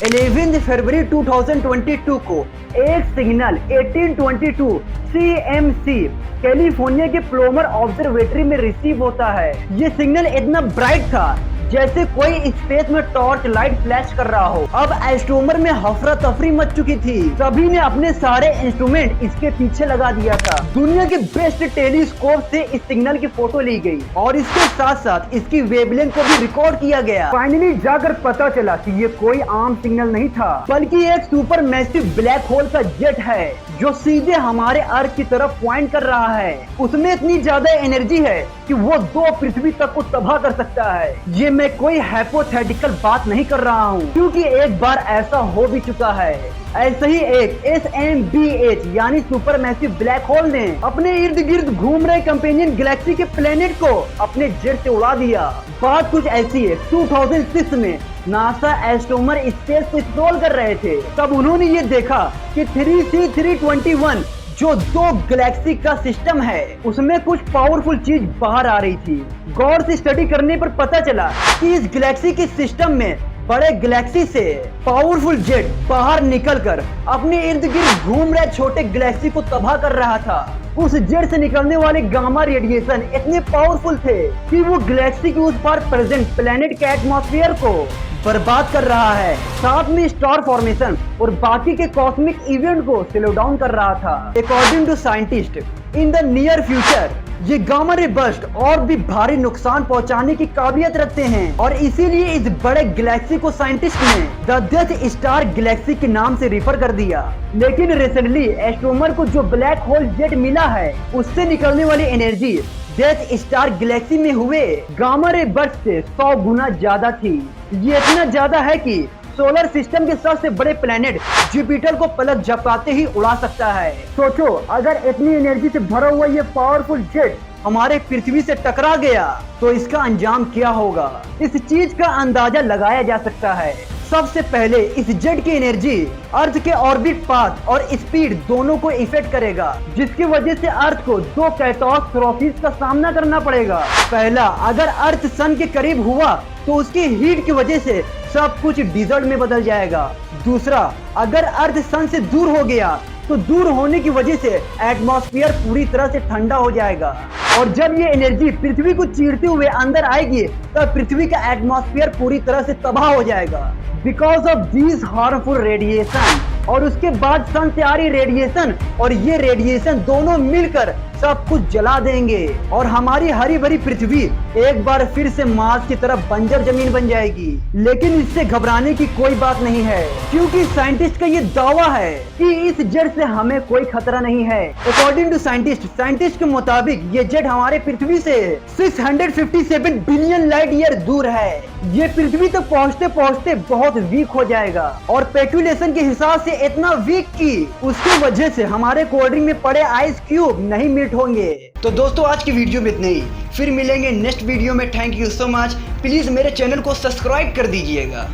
11 फरवरी 2022 को एक signal 1822 CMC California के प्लोमर ऑब्जर्वेटरी में रिसीव होता है। ये सिग्नल इतना ब्राइट था जैसे कोई स्पेस में टॉर्च लाइट फ्लैश कर रहा हो। अब एस्ट्रोनॉमर में हफरा तफरी मच चुकी थी। सभी ने अपने सारे इंस्ट्रूमेंट इसके पीछे लगा दिया था। दुनिया के बेस्ट टेलीस्कोप से इस सिग्नल की फोटो ली गई और इसके साथ साथ इसकी वेवलेंथ को भी रिकॉर्ड किया गया। फाइनली जाकर पता चला कि ये कोई आम सिग्नल नहीं था, बल्कि एक सुपर मैसिव ब्लैक होल का जेट है जो सीधे हमारे अर्थ की तरफ पॉइंट कर रहा है। उसमें इतनी ज्यादा एनर्जी है कि वो 2 पृथ्वी तक को तबाह कर सकता है। ये मैं कोई हाइपोथेटिकल बात नहीं कर रहा हूँ, क्योंकि एक बार ऐसा हो भी चुका है। ऐसे ही एक SMBH यानी सुपर मैसिव ब्लैक होल ने अपने इर्द गिर्द घूम रहे कंपेनियन गैलेक्सी के प्लेनेट को अपने जेट से उड़ा दिया। बात कुछ ऐसी है, 2006 में नासा एस्ट्रोनॉमर स्पेस को एक्सप्लोर कर रहे थे, तब उन्होंने ये देखा कि 3C321 जो 2 गैलेक्सी का सिस्टम है उसमें कुछ पावरफुल चीज बाहर आ रही थी। गौर से स्टडी करने पर पता चला कि इस गैलेक्सी के सिस्टम में बड़े गैलेक्सी से पावरफुल जेट बाहर निकलकर अपने इर्द गिर्द घूम रहे छोटे गैलेक्सी को तबाह कर रहा था। उस जेट से निकलने वाले गामा रेडिएशन इतने पावरफुल थे कि वो गैलेक्सी के उस पार प्रेजेंट प्लेनेट के एटमॉस्फेयर को बर्बाद कर रहा है, साथ में स्टार फॉर्मेशन और बाकी के कॉस्मिक इवेंट को स्लो डाउन कर रहा था। According to scientist, in the near future ये गामा रे बर्स्ट और भी भारी नुकसान पहुंचाने की काबिलियत रखते हैं और इसीलिए इस बड़े गैलेक्सी को साइंटिस्ट ने द डेथ स्टार गैलेक्सी के नाम से रिफर कर दिया। लेकिन रिसेंटली एस्ट्रोनॉमर को जो ब्लैक होल जेट मिला है उससे निकलने वाली एनर्जी डेथ स्टार गैलेक्सी में हुए गामा रे बर्स्ट से 100 गुना ज्यादा थी। ये इतना ज्यादा है कि सोलर सिस्टम के सबसे बड़े प्लेनेट जुपिटर को पलक झपकाते ही उड़ा सकता है। सोचो, अगर इतनी एनर्जी से भरा हुआ ये पावरफुल जेट हमारे पृथ्वी से टकरा गया तो इसका अंजाम क्या होगा। इस चीज का अंदाजा लगाया जा सकता है। सबसे पहले इस जेट की एनर्जी अर्थ के ऑर्बिट पाथ और स्पीड दोनों को इफेक्ट करेगा, जिसकी वजह से अर्थ को 2 कैटास्ट्रोफिस का सामना करना पड़ेगा। पहला, अगर अर्थ सन के करीब हुआ तो उसकी हीट की वजह से सब कुछ डिजर्ट में बदल जाएगा। दूसरा, अगर अर्थ सन से दूर हो गया तो दूर होने की वजह से एटमॉस्फेयर पूरी तरह से ठंडा हो जाएगा और जब ये एनर्जी पृथ्वी को चीरते हुए अंदर आएगी तब पृथ्वी का एटमॉस्फेयर पूरी तरह से तबाह हो जाएगा because of these harmful radiation. और उसके बाद सन से आ रही रेडिएशन और ये रेडिएशन दोनों मिलकर सब कुछ जला देंगे और हमारी हरी भरी पृथ्वी एक बार फिर से मार्स की तरफ बंजर जमीन बन जाएगी। लेकिन इससे घबराने की कोई बात नहीं है, क्योंकि साइंटिस्ट का ये दावा है कि इस जेट से हमें कोई खतरा नहीं है। अकॉर्डिंग टू साइंटिस्ट के मुताबिक ये जेट हमारे पृथ्वी से 657 बिलियन लाइट ईयर दूर है। ये पृथ्वी तक पहुँचते पहुँचते बहुत वीक हो जाएगा और स्पेकुलेशन के हिसाब से इतना वीक कि उसकी वजह से हमारे कोल्ड ड्रिंक में पड़े आइस क्यूब नहीं मेल्ट होंगे। तो दोस्तों, आज की वीडियो में इतना ही, फिर मिलेंगे नेक्स्ट वीडियो में। Thank you so much. Please मेरे चैनल को सब्सक्राइब कर दीजिएगा।